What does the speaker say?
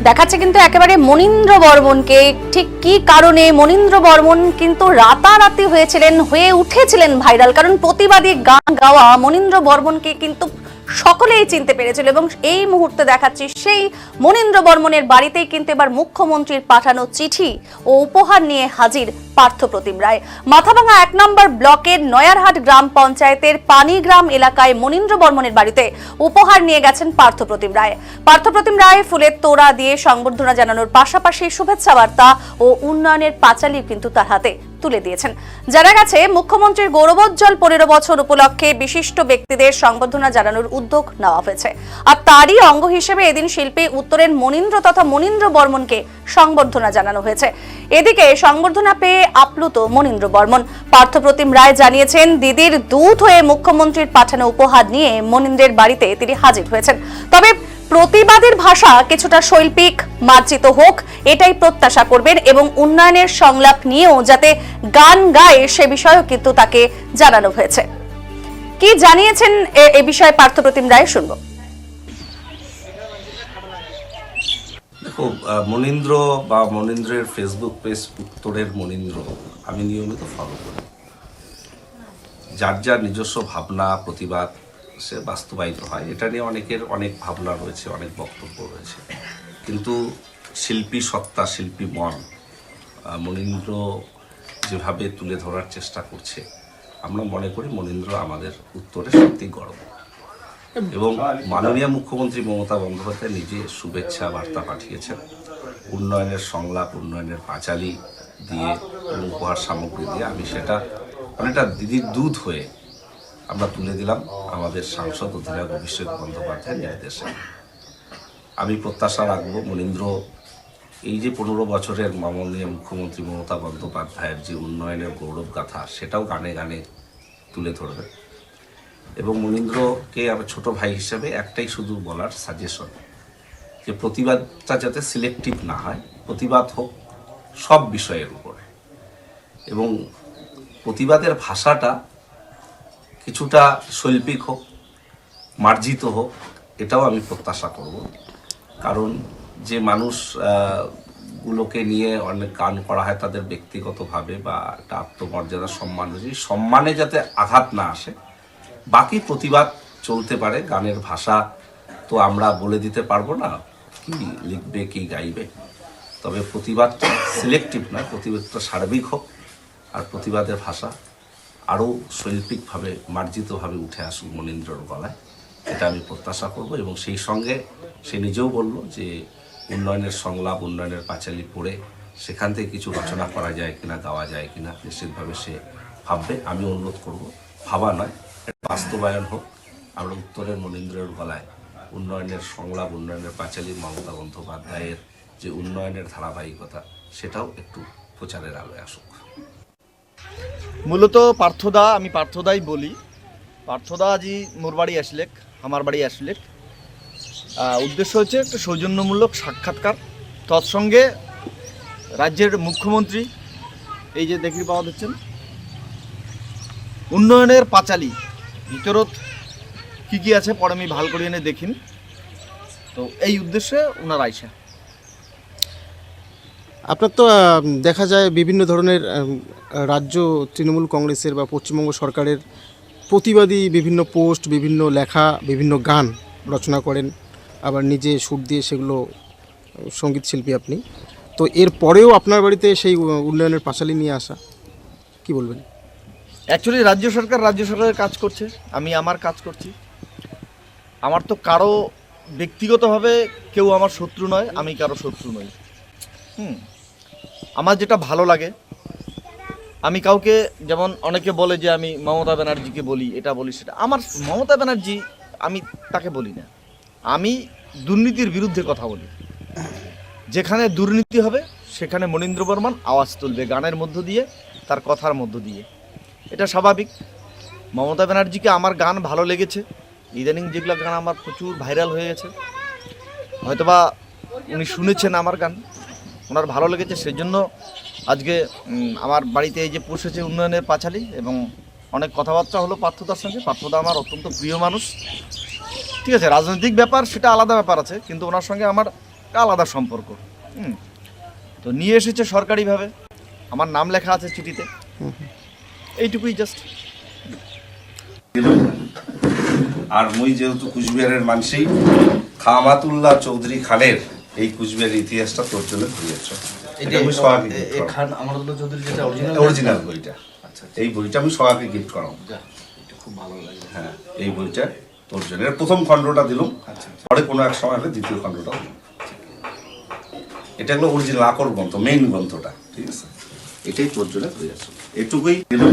দেখাচ্ছে কিন্তু একেবারে মনীন্দ্র বর্মনকে। ঠিক কি কারণে মনীন্দ্র বর্মন কিন্তু রাতারাতি হয়ে উঠেছিলেন ভাইরাল, কারণ প্রতিবাদী গান গাওয়া মনীন্দ্র বর্মনকে কিন্তু সকলেই চিনতে পেরেছিল। এবং এই মুহূর্তে দেখাচ্ছি সেই মনীন্দ্র বর্মনের বাড়িতেই কিন্তু এবার মুখ্যমন্ত্রীর পাঠানো চিঠি ও উপহার নিয়ে হাজির পার্থপ্রতিম রায়। মাথাভাঙা 1 নম্বর ব্লকের নয়ারহাট গ্রাম পঞ্চায়েতের পানিগ্রাম এলাকায় মনীন্দ্র বর্মনের বাড়িতে উপহার নিয়ে গেছেন পার্থপ্রতিম রায়। পার্থপ্রতিম রায় ফুলের তোড়া দিয়ে সংবর্ধনা জানানোর পাশাপাশি শুভেচ্ছা বার্তা ও উন্নয়নের পাঁচালী কিন্তু তার হাতে তুলে দিয়েছেন। জানা গেছে মুখ্যমন্ত্রীর গৌরবোজ্জ্বল 15 বছর উপলক্ষে বিশিষ্ট ব্যক্তিদের সংবর্ধনা জানানোর উদ্যোগ নেওয়া হয়েছে। আর তারই অঙ্গ হিসেবে এদিন শিল্পী উত্তরের মনীন্দ্র তথা মনীন্দ্র বর্মনকে সংবর্ধনা জানানো হয়েছে। এদিকে সংবর্ধনা পেয়ে আপ্লুত মনীন্দ্র বর্মন। পার্থপ্রতিম রায় জানিয়েছেন, দিদির দূত হয়ে মুখ্যমন্ত্রীর পাঠানো উপহার নিয়ে মনীন্দ্রের বাড়িতে তিনি হাজির হয়েছেন। তবে প্রতিবাদের ভাষা কিছুটা শৈল্পিক মার্জিত হোক, এটাই প্রত্যাশা করবেন এবং উন্নয়নের সংলাপ নিয়েও যাতে গান গায় সে বিষয়েও কিন্তু তাকে জানানো হয়েছে। কি জানিয়েছেন এ বিষয়ে পার্থপ্রতিম রায়, শুনবো। দেখো, মনীন্দ্র বা মনীন্দ্রের ফেসবুক পেজ উত্তরের মনীন্দ্র আমি নিয়মিত ফলো করি। যার যার নিজস্ব ভাবনা প্রতিবাদ সে বাস্তবায়িত হয়, এটা নিয়ে অনেকের অনেক ভাবনা রয়েছে, অনেক বক্তব্য রয়েছে, কিন্তু শিল্পী সত্তা, শিল্পী মন মনীন্দ্র যেভাবে তুলে ধরার চেষ্টা করছে, আমরা মনে করি মনীন্দ্র আমাদের উত্তরে সত্যি গর্ব। এবং মাননীয় মুখ্যমন্ত্রী মমতা বন্দ্যোপাধ্যায় নিজে শুভেচ্ছা বার্তা পাঠিয়েছেন উন্নয়নের সংলাপ, উন্নয়নের পাঁচালী দিয়ে এবং উপহার সামগ্রী দিয়ে। আমি সেটা অনেকটা দিদির দুধ হয়ে আমরা তুলে দিলাম আমাদের সাংসদ অধিনায়ক অভিষেক বন্দ্যোপাধ্যায়ের নির্দেশে। আমি প্রত্যাশা রাখবো মনীন্দ্র এই যে 15 বছরের মাননীয় মুখ্যমন্ত্রী মমতা বন্দ্যোপাধ্যায়ের যে উন্নয়নের গৌরব গাথা, সেটাও গানে গানে তুলে ধরবে। এবং মনীন্দ্রকে আমার ছোট ভাই হিসেবে একটাই শুধু বলার সাজেশন, যে প্রতিবাদটা যাতে সিলেক্টিভ না হয়, প্রতিবাদ হোক সব বিষয়ের উপরে, এবং প্রতিবাদের ভাষাটা কিছুটা শৈল্পিক হোক, মার্জিত হোক, এটাও আমি প্রত্যাশা করব। কারণ যে মানুষ গুলোকে নিয়ে অনেক গান করা হয় তাদের ব্যক্তিগতভাবে বা একটা আত্মমর্যাদা সম্মান, সম্মানে যাতে আঘাত না আসে, বাকি প্রতিবাদ চলতে পারে। গানের ভাষা তো আমরা বলে দিতে পারবো না কি লিখবে কি গাইবে, তবে প্রতিবাদটা সিলেক্টিভ নয়, প্রতিবাদটা সার্বিক হোক, আর প্রতিবাদের ভাষা আরও শৈল্পিকভাবে মার্জিতভাবে উঠে আসুক মনীন্দ্রর গলায়, এটা আমি প্রত্যাশা করব। এবং সেই সঙ্গে সে নিজেও বলল যে উন্নয়নের সংলাপ, উন্নয়নের পাঁচালী পড়ে সেখান থেকে কিছু রচনা করা যায় কিনা, গাওয়া যায় কিনা, নিশ্চিতভাবে সে ভাববে। আমি অনুরোধ করব, ভাবা নয়, বাস্তবায়ন হোক। আমরা উত্তরের মনীন্দ্রের গলায় উন্নয়নের সংলাপ, উন্নয়নের পাঁচালী, মমতা বন্দ্যোপাধ্যায়ের যে উন্নয়নের ধারাবাহিকতা, সেটাও একটু প্রচারের আলোয় আসুক। মূলত পার্থদা, আমি পার্থদাই বলি। পার্থদা আজি মোর বাড়ি আসলেক, আমার বাড়ি আসলেক। উদ্দেশ্য হচ্ছে একটা সৌজন্যমূলক সাক্ষাৎকার। তৎসঙ্গে রাজ্যের মুখ্যমন্ত্রী এই যে দেখি পাওয়া যাচ্ছেন উন্নয়নের পাঁচালী ভিতরত কী কী আছে পরে আমি ভাল করে এনে দেখিন, তো এই উদ্দেশ্যে ওনার আইসা। আপনার তো দেখা যায় বিভিন্ন ধরনের রাজ্য তৃণমূল কংগ্রেসের বা পশ্চিমবঙ্গ সরকারের প্রতিবাদী বিভিন্ন পোস্ট, বিভিন্ন লেখা, বিভিন্ন গান রচনা করেন, আবার নিজে সুর দিয়ে সেগুলো সঙ্গীত শিল্পী আপনি। তো এর পরেও আপনার বাড়িতে সেই উন্নয়নের পাঁচালী নিয়ে আসা, কি বলবেন? অ্যাকচুয়ালি রাজ্য সরকারের কাজ করছে, আমি আমার কাজ করছি। আমার তো কারো ব্যক্তিগতভাবে কেউ আমার শত্রু নয়, আমি কারো শত্রু নই। আমার যেটা ভালো লাগে, আমি কাউকে, যেমন অনেকে বলে যে আমি মমতা ব্যানার্জিকে বলি, এটা বলি সেটা, আমার মমতা ব্যানার্জি আমি তাকে বলি না। আমি দুর্নীতির বিরুদ্ধে কথা বলি। যেখানে দুর্নীতি হবে সেখানে মনীন্দ্র বর্মন আওয়াজ তুলবে গানের মধ্য দিয়ে, তার কথার মধ্য দিয়ে। এটা স্বাভাবিক। মমতা ব্যানার্জিকে আমার গান ভালো লেগেছে, ইদানিং যেগুলো গান আমার প্রচুর ভাইরাল হয়ে গেছে, হয়তোবা উনি শুনেছেন আমার গান, ওনার ভালো লেগেছে, সেজন্য আজকে আমার বাড়িতে এই যে পৌঁছেছে উন্নয়নের পাঁচালী, এবং অনেক কথাবার্তা হলো পার্থদার সঙ্গে। পার্থদা আমার অত্যন্ত প্রিয় মানুষ। ঠিক আছে, রাজনৈতিক ব্যাপার সেটা আলাদা ব্যাপার আছে, কিন্তু ওনার সঙ্গে আমার একটা আলাদা সম্পর্ক। তো নিয়ে এসেছে সরকারিভাবে, আমার নাম লেখা আছে চিঠিতে, এইটুকুই জাস্ট। আর মুই যেহেতু কুচবিহারের মানুষই, খামাতুল্লাহ চৌধুরী খানের এই কুচবিহারের ইতিহাসটা তোর জন্য ঘুরিয়েছ। এটা আমি সবাইকে gift করাবো। খান আমারুল্লাহ চৌধুরী যেটা অরিজিনাল বইটা, এই বইটা আমি সবাইকে গিফট করাবো। এটা খুব ভালো লাগে। হ্যাঁ, এই বইটা তোর জন্য। এর প্রথম খণ্ডটা দিলাম, পরে কোনো এক সময় হলে দ্বিতীয় খণ্ডটা দিলাম। এটা হলো অরিজিনাল আকর গ্রন্থ, মেইন গ্রন্থটা, ঠিক আছে? এটাই তোর জন্য ঘুরিয়েছ, এটুকুই দিলাম।